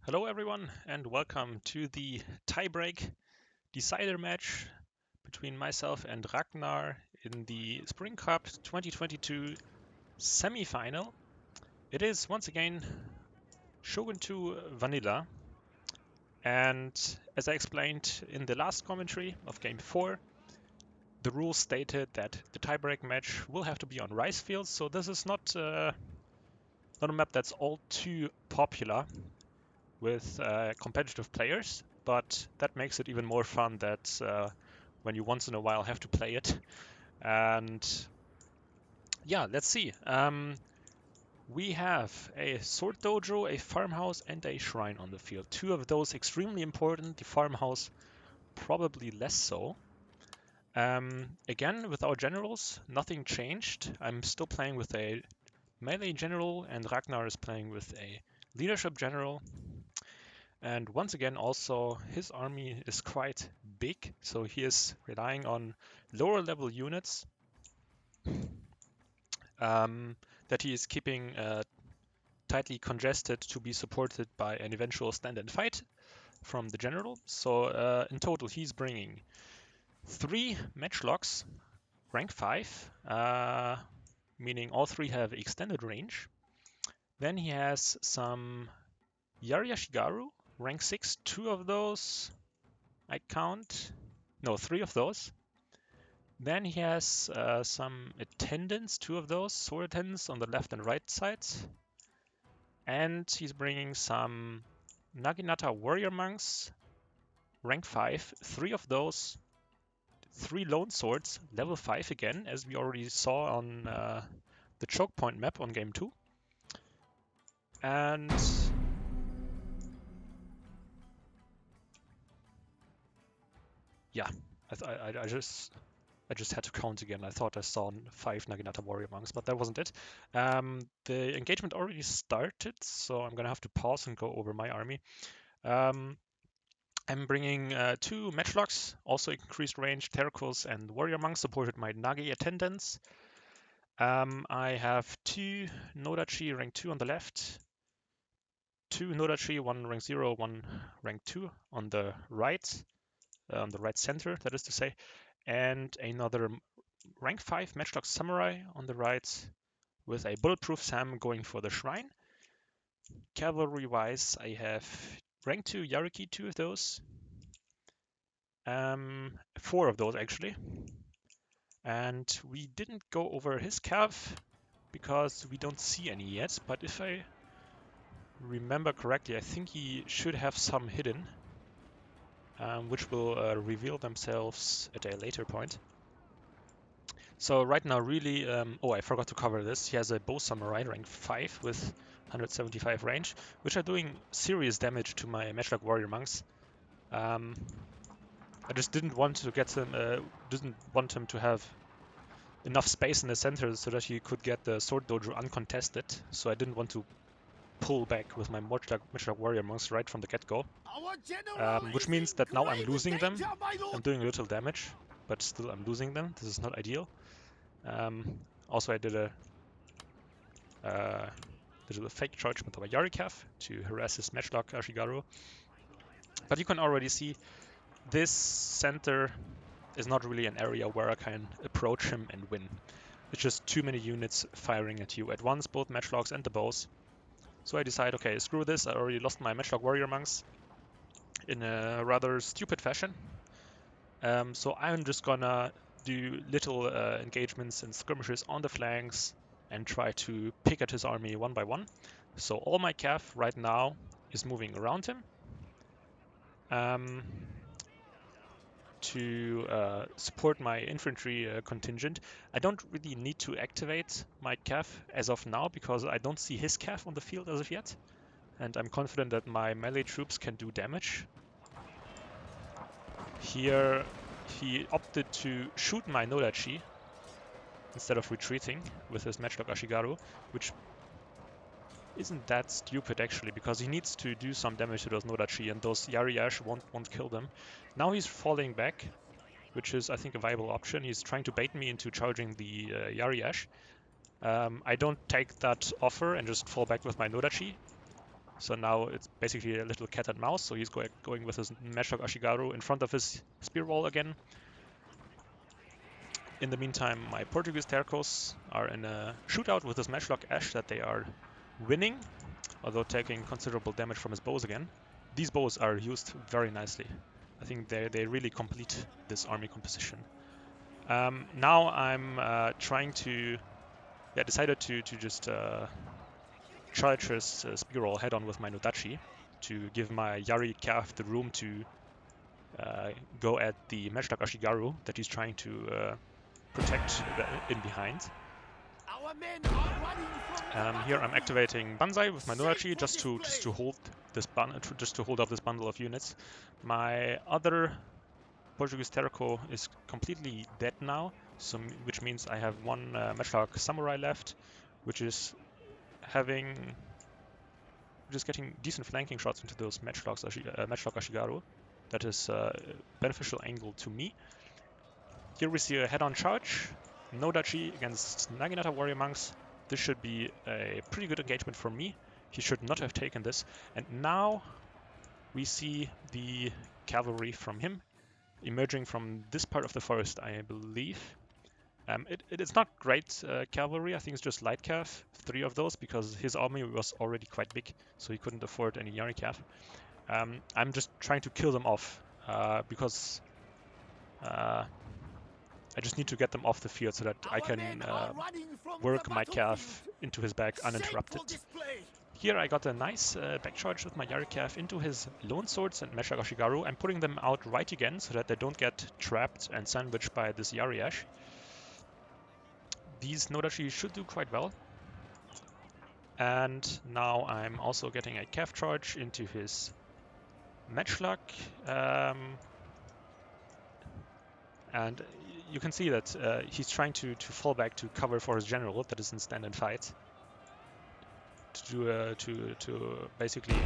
Hello everyone and welcome to the tiebreak decider match between myself and Ragnar in the Spring Cup 2022 semi-final. It is once again Shogun 2 Vanilla, and as I explained in the last commentary of Game 4, the rules stated that the tiebreak match will have to be on rice fields, so this is not a map that's all too popular with competitive players, but that makes it even more fun that when you once in a while have to play it. And yeah, let's see. We have a sword dojo, a farmhouse, and a shrine on the field. Two of those extremely important, the farmhouse probably less so. Again, with our generals, nothing changed. I'm still playing with a melee general, and Ragnar is playing with a leadership general. And once again, also, his army is quite big, so he is relying on lower level units that he is keeping tightly congested to be supported by an eventual stand and fight from the general. So in total, he's bringing 3 matchlocks, rank 5, meaning all 3 have extended range. Then he has some Yashigaru, rank 6, 2 of those I count. No, 3 of those. Then he has some attendants, 2 of those, sword attendants on the left and right sides. And he's bringing some Naginata warrior monks, rank 5, 3 of those, 3 lone swords, level 5 again, as we already saw on the choke point map on game 2. And yeah, I just had to count again. I thought I saw 5 Naginata warrior monks, but that wasn't it. The engagement already started, so I'm gonna have to pause and go over my army. I'm bringing 2 matchlocks, also increased range, Terracles and warrior monks, supported by Nagi attendants. I have 2 Nodachi rank 2 on the left, 2 Nodachi, 1 rank 0, 1 rank 2 on the right center, that is to say, and another rank 5 matchlock samurai on the right with a bulletproof Sam going for the shrine. Cavalry wise, I have rank 2 Yariki, 2 of those, 4 of those actually. And we didn't go over his cav because we don't see any yet, but if I remember correctly, I think he should have some hidden, which will reveal themselves at a later point. So right now, really, oh, I forgot to cover this. He has a bow samurai rank 5 with 175 range, which are doing serious damage to my matchlock warrior monks. I just didn't want to get him, didn't want him to have enough space in the center so that he could get the sword dojo uncontested. So I didn't want to pull back with my matchlock warrior monks right from the get-go, which means that now I'm losing them. I'm doing a little damage, but still I'm losing them. This is not ideal. Also, I did a fake charge with our Yarikav to harass his matchlock Ashigaru. But you can already see this center is not really an area where I can approach him and win. It's just too many units firing at you at once, both matchlocks and the bows. So I decide, okay, screw this. I already lost my matchlock warrior monks in a rather stupid fashion. So I'm just gonna do little engagements and skirmishes on the flanks and try to pick at his army one by one. So all my cav right now is moving around him to support my infantry contingent. I don't really need to activate my cav as of now because I don't see his cav on the field as of yet, and I'm confident that my melee troops can do damage. Here he opted to shoot my Nodachi instead of retreating with his matchlock Ashigaru, which isn't that stupid actually, because he needs to do some damage to those Nodachi, and those Yariash won't kill them. Now he's falling back, which is, I think, a viable option. He's trying to bait me into charging the Yariash. I don't take that offer and just fall back with my Nodachi. So now it's basically a little cat and mouse. So he's going with his Matchlock Ashigaru in front of his spear wall again. In the meantime, my Portuguese Tercos are in a shootout with his Matchlock Ash that they are winning, although taking considerable damage from his bows again. These bows are used very nicely. I think they really complete this army composition. Now I'm trying to, decided to just charge his spear roll head on with my Nodachi to give my Yari calf the room to go at the Matchlock Ashigaru that he's trying to protect in behind. Here I'm activating Banzai with my Nodachi just to hold this to hold up this bundle of units. My other Portuguese Terco is completely dead now, so which means I have one Matchlock Samurai left, which is getting decent flanking shots into those Matchlock Ashigaru. That is a beneficial angle to me. Here we see a head-on charge, Nodachi against Naginata Warrior Monks. This should be a pretty good engagement for me. He should not have taken this. And now we see the cavalry from him emerging from this part of the forest, I believe. It is not great cavalry. I think it's just light cav, 3 of those, because his army was already quite big, so he couldn't afford any Yari cav. I'm just trying to kill them off because I just need to get them off the field so that I can work my calf into his back uninterrupted. Here I got a nice back charge with my Yari calf into his Lone Swords and Matchlock Ashigaru. I'm putting them out right again so that they don't get trapped and sandwiched by this Yari Ash. These Nodachi should do quite well. And now I'm also getting a calf charge into his Matchlock. And you can see that he's trying to fall back to cover for his general that is in stand and fight. To basically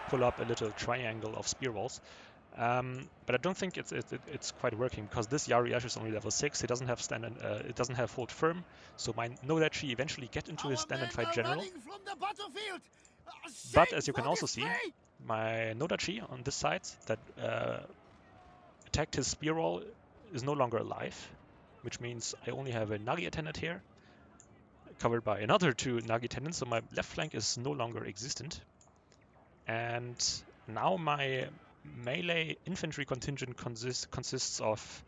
pull up a little triangle of spear walls. But I don't think it's quite working because this Yari Ash is only level 6. He doesn't have it doesn't have hold firm. So my Nodachi eventually get into his stand and fight general. But as you can also see, my Nodachi on this side that attacked his spear wall is no longer alive, which means I only have a Nagi attendant here, covered by another 2 Nagi attendants, so my left flank is no longer existent. And now my melee infantry contingent consists of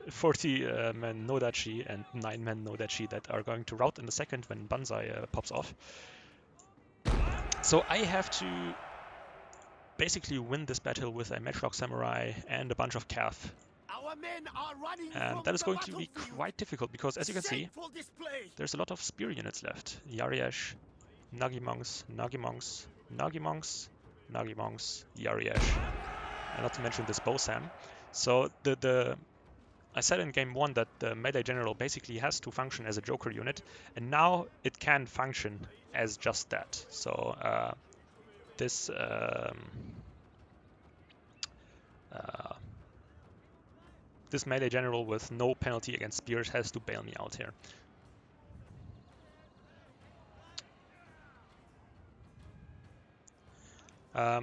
40 men Nodachi and 9 men Nodachi that are going to rout in a second when Banzai pops off. So I have to basically win this battle with a Matchlock Samurai and a bunch of calf. And that is going to be quite difficult because, as you can see, there's a lot of spear units left. Yari Ash, Nagi Monks, Nagi Monks, Nagi Monks, Nagi Monks, Yari Ash, and not to mention this Bow Sam. So I said in game 1 that the melee general basically has to function as a Joker unit, and now it can function as just that. So this this melee general with no penalty against spears has to bail me out here. I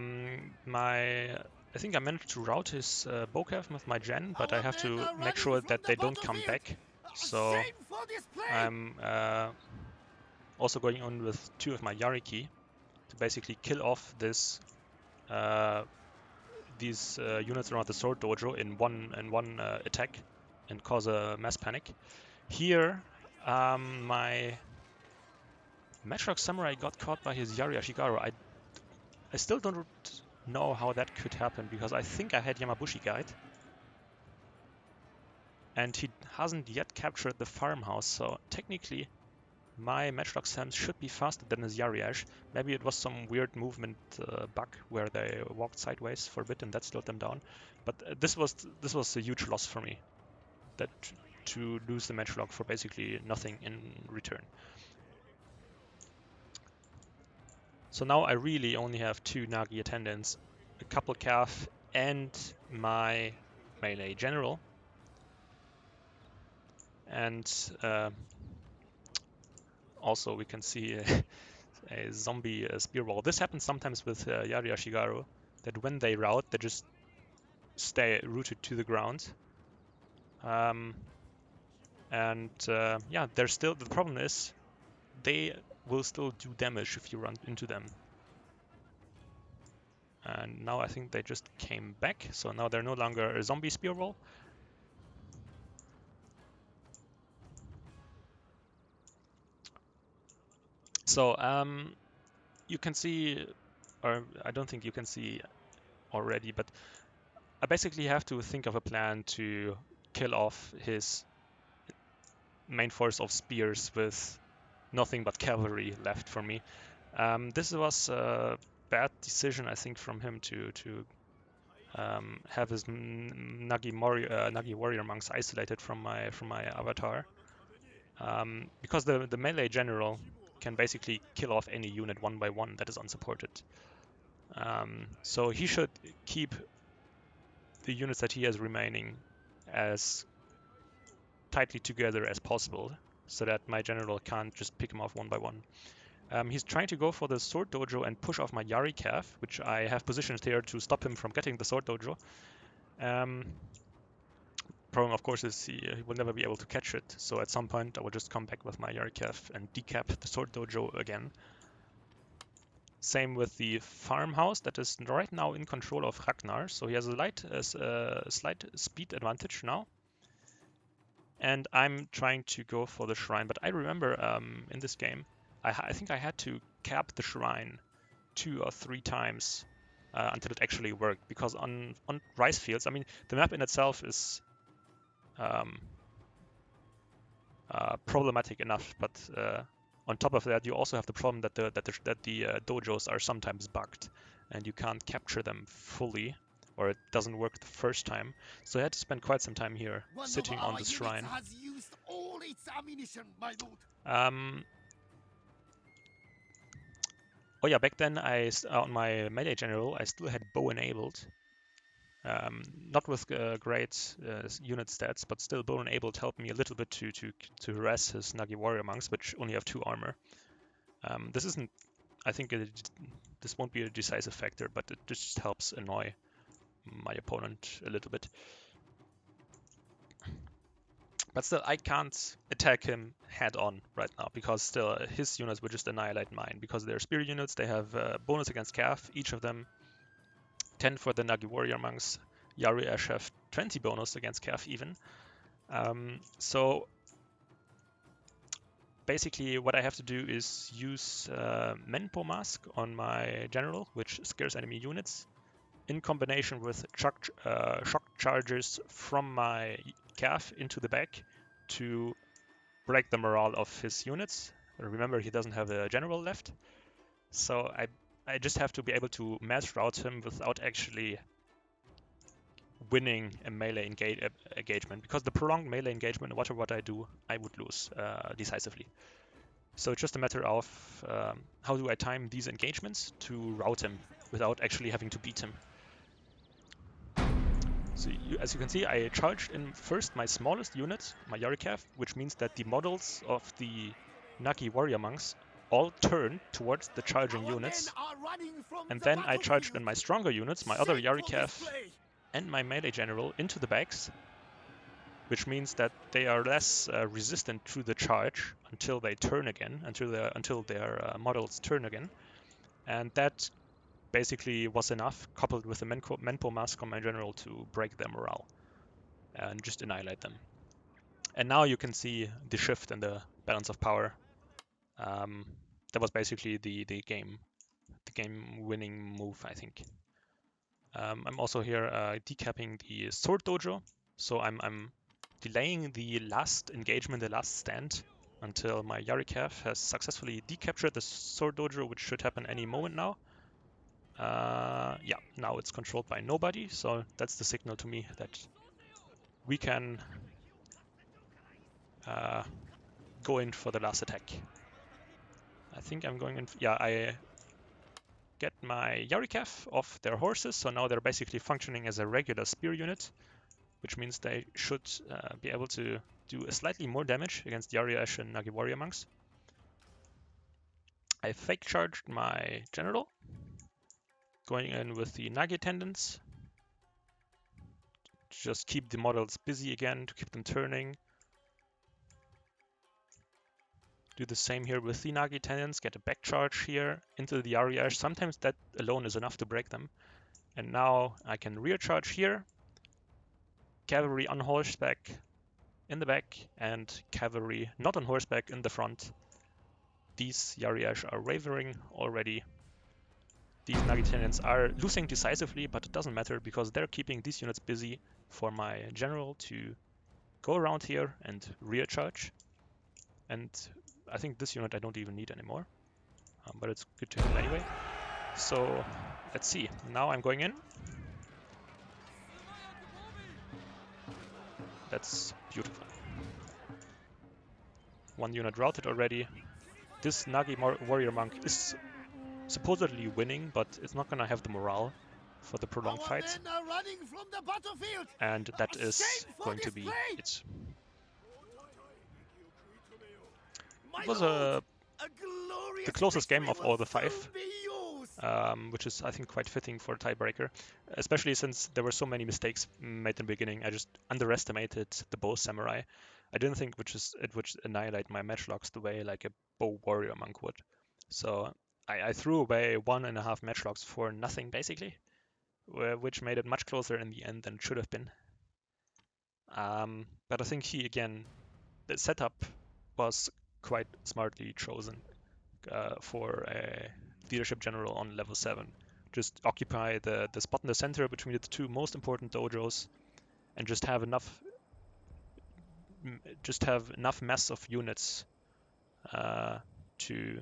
think I managed to rout his Bocav with my gen, but I have to make sure that they don't come back. So I'm also going on with 2 of my Yariki to basically kill off these units around the sword dojo in one attack and cause a mass panic. Here, my Matchlock Samurai got caught by his Yari Ashigaru. I still don't know how that could happen because I think I had Yamabushi Guide. And he hasn't yet captured the farmhouse, so technically my Matchlock Sams should be faster than his Yari Ash. Maybe it was some weird movement bug where they walked sideways for a bit and that slowed them down. But this was a huge loss for me, that to lose the Matchlock for basically nothing in return. So now I really only have 2 Nagi attendants, a couple calf, and my melee general. And also we can see a zombie spear wall. This happens sometimes with Yari Ashigaru, that when they rout, they just stay rooted to the ground. Yeah, they're still, the problem is they will still do damage if you run into them. And now I think they just came back, so now they're no longer a zombie spear wall. So you can see, or I don't think you can see already, but I basically have to think of a plan to kill off his main force of spears with nothing but cavalry left for me. This was a bad decision, I think, from him to have his Nagi warrior monks isolated from my avatar, because the melee general can basically kill off any unit one by one that is unsupported. So he should keep the units that he has remaining as tightly together as possible, so that my general can't just pick him off one by one. He's trying to go for the sword dojo and push off my Yari calf, which I have positioned here to stop him from getting the sword dojo. Problem, of course, is he will never be able to catch it, so at some point I will just come back with my Yari calf and decap the sword dojo again. Same with the farmhouse that is right now in control of Ragnar, so he has a slight speed advantage now. And I'm trying to go for the shrine, but I remember in this game, I think I had to cap the shrine 2 or 3 times until it actually worked, because on rice fields, I mean, the map in itself is problematic enough, but on top of that, you also have the problem that the dojos are sometimes bugged, and you can't capture them fully, or it doesn't work the first time. So I had to spend quite some time here, sitting on the shrine. Oh yeah, back then on my melee general, I still had bow enabled. Not with great unit stats, but still bow enabled helped me a little bit to harass his Nagi warrior monks, which only have 2 armor. This isn't, I think this won't be a decisive factor, but it just helps annoy my opponent a little bit. But still, I can't attack him head on right now, because still his units will just annihilate mine. Because they're spear units, they have bonus against calf, each of them 10 for the Nagi warrior monks. Yari Ash have 20 bonus against calf even. So basically what I have to do is use Menpo Mask on my general, which scares enemy units, in combination with shock charges from my calf into the back to break the morale of his units. Remember, he doesn't have a general left, so I just have to be able to mass rout him without actually winning a melee engagement, because the prolonged melee engagement, no matter what I do, I would lose decisively. So it's just a matter of how do I time these engagements to rout him without actually having to beat him. So as you can see, I charged in first my smallest unit, my Yarikav, which means that the models of the Nagi warrior monks all turn towards the charging units. And then I charged in my stronger units, my other Yarikav and my melee general, into the backs, which means that they are less resistant to the charge until they turn again, until their models turn again. And that basically was enough, coupled with the Menpo Mask on my general, to break their morale and just annihilate them. And now you can see the shift in the balance of power. That was basically the game winning move, I think. I'm also here decapping the sword dojo, so I'm delaying the last engagement, the last stand, until my Yarikav has successfully decaptured the sword dojo, which should happen any moment now. Yeah, now it's controlled by nobody, so that's the signal to me that we can go in for the last attack. I think I'm going in. Yeah, I get my Yarikav off their horses, so now they're basically functioning as a regular spear unit, which means they should be able to do a slightly more damage against Yari Ash and Nagi warrior monks. I fake charged my general, going in with the Nagi attendants. Just keep the models busy again, to keep them turning. Do the same here with the Nagi attendants, get a back charge here into the Ariash. Sometimes that alone is enough to break them. And now I can rear charge here. Cavalry on horseback in the back and cavalry not on horseback in the front. These Yariash are wavering already. These Nagi attendants are losing decisively, but it doesn't matter because they're keeping these units busy for my general to go around here and rear charge. And I think this unit I don't even need anymore, but it's good to have anyway. So let's see. Now I'm going in. That's beautiful. One unit routed already. This Nagi warrior monk is supposedly winning, but it's not gonna have the morale for the prolonged fights. And that is going to be it. It was the closest game of all the 5, which is, I think, quite fitting for a tiebreaker, especially since there were so many mistakes made in the beginning. I just underestimated the bow samurai. I didn't think it would annihilate my matchlocks the way like a bow warrior monk would. So I threw away 1.5 matchlocks for nothing, basically, which made it much closer in the end than it should have been. But I think the setup was quite smartly chosen for a leadership general on level 7. Just occupy the spot in the center between the 2 most important dojos, and just have enough mass of units to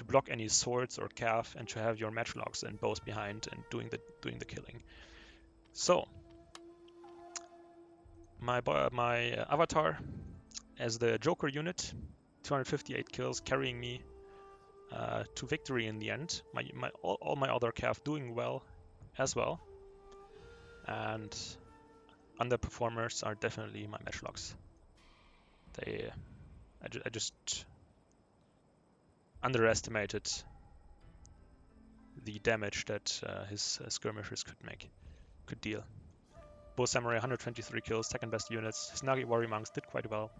block any swords or calf, and to have your matchlocks and bows behind and doing the killing. So my avatar as the Joker unit, 258 kills, carrying me to victory in the end. All my other calf doing well as well, and underperformers are definitely my matchlocks. I just underestimated the damage that his skirmishers could deal. Bow Samurai 123 kills, second best units. His Nagi warrior monks did quite well,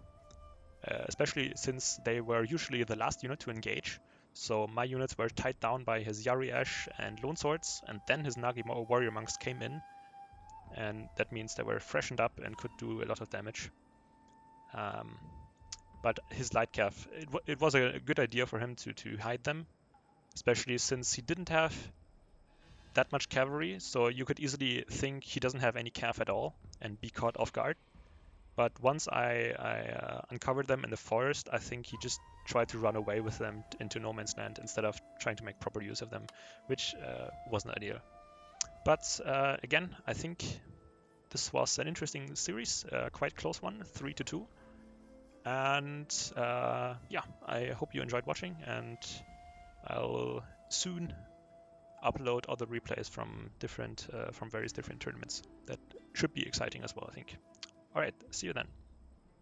especially since they were usually the last unit to engage. So my units were tied down by his Yari-Ash and Lone Swords, and then his Nagi warrior monks came in, and that means they were freshened up and could do a lot of damage. But his light calf, it was a good idea for him to hide them, especially since he didn't have that much cavalry, so you could easily think he doesn't have any calf at all and be caught off guard. But once I uncovered them in the forest, I think he just tried to run away with them into no man's land instead of trying to make proper use of them, which wasn't ideal. But again, I think this was an interesting series, quite close one, 3-2. And yeah, I hope you enjoyed watching, and I'll soon upload other replays from various different tournaments. That should be exciting as well, I think. All right, see you then.